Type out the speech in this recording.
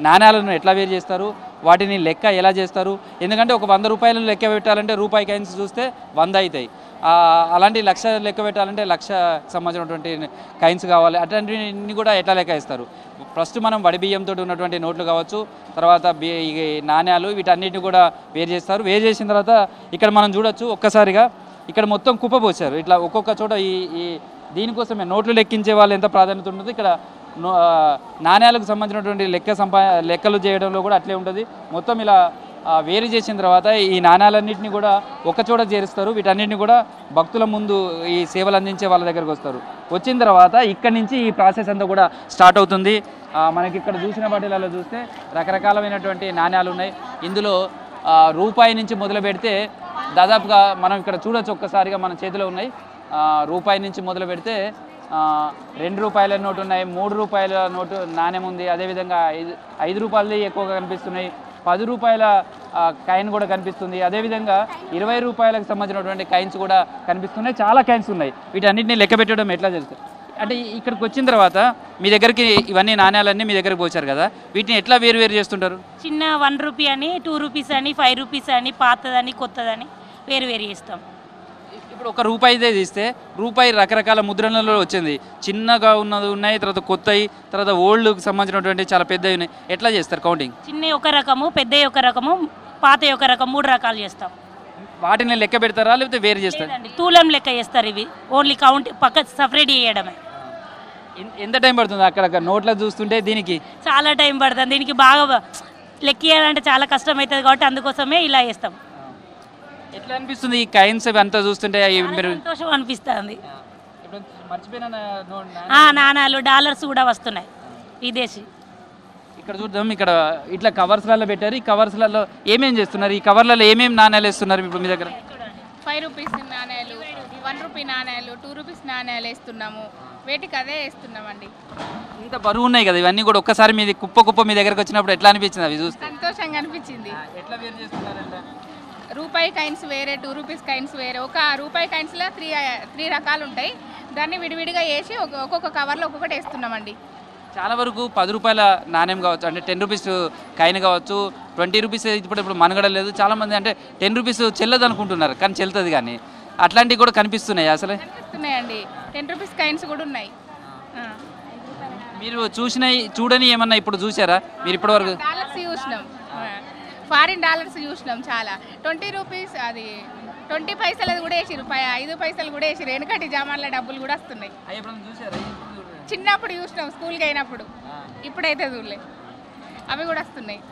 నాణ్యాలను ఎట్లా వేరు చేస్తారు, వాటిని లెక్క ఎలా చేస్తారు. ఎందుకంటే ఒక 100 రూపాయలను లెక్క పెట్టాలంటే రూపాయి కాయిన్స్ చూస్తే 100 అవుతాయి. అలాంటి లక్ష లెక్క పెట్టాలంటే లక్ష సంబంధించినటువంటి కాయిన్స్ కావాలి. అట్లాంటివన్నీ కూడా ఎట్లా లెక్క ఇస్తారు. ఫస్ట్ మనం వడి బియ్యంతో ఉన్నటువంటి నోట్లు కావచ్చు, తర్వాత నాణ్యాలు వీటన్నిటిని కూడా వేరు చేస్తారు. వేరు చేసిన తర్వాత ఇక్కడ మనం చూడొచ్చు ఒక్కసారిగా ఇక్కడ మొత్తం కుప్పపోసారు. ఇట్లా ఒక్కొక్క చోట ఈ దీనికోసమే నోట్లు లెక్కించే వాళ్ళు ఎంత ప్రాధాన్యత ఉంటుంది, ఇక్కడ నాణ్యాలకు సంబంధించినటువంటి లెక్కలు చేయడంలో కూడా అట్లే ఉంటుంది. మొత్తం ఇలా వేరు చేసిన తర్వాత ఈ నాణ్యాలన్నింటినీ కూడా ఒకచోట చేరుస్తారు. వీటన్నిటిని కూడా భక్తుల ముందు ఈ సేవలు అందించే వాళ్ళ దగ్గరకు వస్తారు. వచ్చిన తర్వాత ఇక్కడి నుంచి ఈ ప్రాసెస్ అంతా కూడా స్టార్ట్ అవుతుంది. మనకి ఇక్కడ చూసిన వాటిలలో చూస్తే రకరకాలమైనటువంటి నాణ్యాలు ఉన్నాయి. ఇందులో రూపాయి నుంచి మొదలు పెడితే దాదాపుగా మనం ఇక్కడ చూడొచ్చు, ఒక్కసారిగా మన చేతిలో ఉన్నాయి. రూపాయి నుంచి మొదలు పెడితే 2 రూపాయల నోటు ఉన్నాయి, 3 రూపాయల నోటు నాణ్యం ఉంది. అదేవిధంగా 5 రూపాయలది ఎక్కువగా కనిపిస్తున్నాయి, 10 రూపాయల కాయిన్ కూడా కనిపిస్తుంది. అదేవిధంగా 20 రూపాయలకు సంబంధించినటువంటి కాయిన్స్ కూడా కనిపిస్తున్నాయి. చాలా కాయిన్స్ ఉన్నాయి. వీటన్నిటిని లెక్క పెట్టడం ఎట్లా చేస్తారు అంటే ఇక్కడికి వచ్చిన తర్వాత మీ దగ్గరికి ఇవన్నీ నాణ్యాలన్నీ మీ దగ్గరకు పోచారు కదా, వీటిని ఎట్లా వేరు వేరు చేస్తుంటారు? చిన్న 1 రూపీ అని, 2 రూపీస్ అని, 5 రూపీస్ అని, పాతదని కొత్తదని వేరు వేరు చేస్తాం. ఇప్పుడు ఒక రూపాయిదే తీస్తే రూపాయి రకరకాల ముద్రణలో వచ్చింది. చిన్నగా ఉన్నది ఉన్నాయి, తర్వాత కొత్తవి, తర్వాత ఓల్డ్కి సంబంధించినటువంటి చాలా పెద్దవి ఉన్నాయి. ఎట్లా చేస్తారు కౌంటింగ్? చిన్న ఒక రకము, పెద్ద ఒక రకము, పాత ఒక రకం, 3 రకాలు చేస్తాం. వాటిని లెక్క పెడతారా లేకపోతే వేరు చేస్తారు? తూలం లెక్క చేస్తారు. ఇవి ఓన్లీ కౌంట్ పక్క సపరేట్ చేయడమే. ఎంత టైం పడుతుంది అక్కడ నోట్లో చూస్తుంటే? దీనికి చాలా టైం పడుతుంది. దీనికి బాగా లెక్కియాలంటే చాలా కష్టం అవుతుంది కాబట్టి అందుకోసమే ఇలా చేస్తాం. ఎట్లా అనిపిస్తుంది ఈ కాయిన్స్ అంతా చూస్తుంటే? సంతోషం అనిపిస్తుంది. మర్చిపోయిన నాణాలు, డాలర్స్ కూడా వస్తున్నాయి విదేశీ. ఇక్కడ చూద్దాం, ఇక్కడ ఇట్లా కవర్స్లలో పెట్టారు. ఈ కవర్స్లలో ఏమేమి చేస్తున్నారు? ఈ కవర్లలో ఏమేమి నాణ్యాలు వేస్తున్నారు ఇప్పుడు మీ దగ్గర? 5 రూపీస్ నాణ్యాలు, 1 రూపీ నాణ్యాలు, 2 రూపీస్ నాణ్యాలు వేస్తున్నాము. వేటికి అదే వేస్తున్నామండి. ఇంత బరువు ఉన్నాయి కదా ఇవన్నీ కూడా, ఒక్కసారి మీది కుప్ప మీ దగ్గరకు వచ్చినప్పుడు ఎట్లా అనిపించింది అవి చూస్తే? సంతోషంగా అనిపించింది. ఎట్లా వేరు చేస్తున్నారంటే రూపాయి కాయిన్స్ వేరే, 2 రూపీస్ కాయిన్స్ వేరే. ఒక రూపాయి కాయిన్స్లో 3 రకాలు ఉంటాయి. దాన్ని విడివిడిగా వేసి ఒక్కొక్క కవర్లో ఒక్కొక్కటి వేస్తున్నామండి. చాలా వరకు 10 రూపాయల నాణ్యం కావచ్చు, అంటే 10 రూపీస్ కాయిన్ కావచ్చు, 20 రూపీస్ ఇప్పుడు మనుగడ లేదు. చాలామంది అంటే 10 రూపీస్ చెల్లదు అనుకుంటున్నారు, కానీ చెల్లుతుంది. కానీ అట్లాంటివి కూడా కనిపిస్తున్నాయి. అసలు కనిపిస్తున్నాయండి. 10 రూపీస్ కాయిన్స్ కూడా ఉన్నాయి. మీరు చూడని ఏమన్నా ఇప్పుడు చూసారా మీరు ఇప్పటివరకు? డాలర్స్ చూసినాం, ఫారిన్ డాలర్స్ చూసినాం చాలా. 20 రూపీస్ అది 20 పైసలది కూడా వేసిరు, 5 పైసలు కూడా వేసిరు. వెనకటి జమాన్ల డబ్బులు కూడా వస్తున్నాయి. చిన్నప్పుడు చూసినాం స్కూల్కి అయినప్పుడు, ఇప్పుడైతే చూడలే. అవి కూడా వస్తున్నాయి.